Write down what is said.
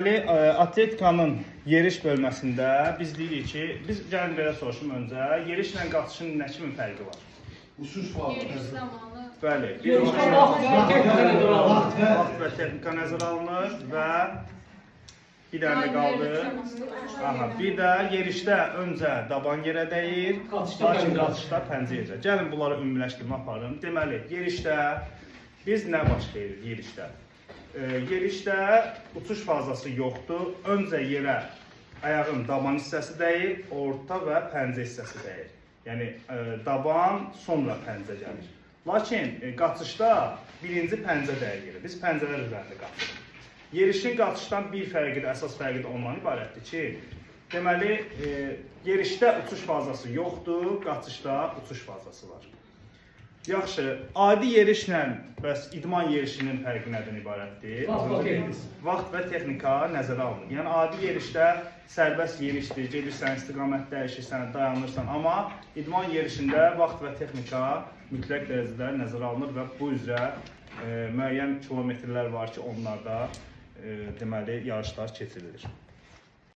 Atletikanın yeriş bölməsində biz deyirik ki, biz gəlin belə soruşum öncə, yerişlə qaçışın nə kimi fərqi var? Uçuş var. Yeriş zamanı. Bəli, vaxt və texnika nəzərə alınır və bir dənə də qaldı. Aha, bir də yerişdə öncə daban yerə dəyir, lakin qaçışda pəncə yerə. Gəlin bunları ümumiləşdirmə aparın. Deməli, yerişdə biz nə baş verir yerişdə? Yerişdə uçuş fazası yoxdur. Öncə yerə ayağın daban hissəsi dəyir, orta və pəncə hissəsi dəyir. Yəni daban, sonra pəncə gəlir. Lakin qaçışda birinci pəncə dəyir yerə. Biz pəncələr üzərində qaçırıq. Yerişin qaçışdan bir fərqi də, əsas fərqi də ondan ibarətdir ki, deməli, yerişdə uçuş fazası yoxdur, qaçışda uçuş fazası var. Yaxşı, adi yerişlə bəs idman yerişinin fərqi nədən ibarətdir? Vaxt və texnika nəzərə alınır. Yəni, adi yerişdə sərbəst yerişdir, gedirsən, istiqamət dəyişirsən, dayanırsan. Amma idman yerişində vaxt və texnika mütləq dərəcədə nəzərə alınır və bu üzrə müəyyən kilometrlər var ki, onlarda deməli, yarışlar keçirilir.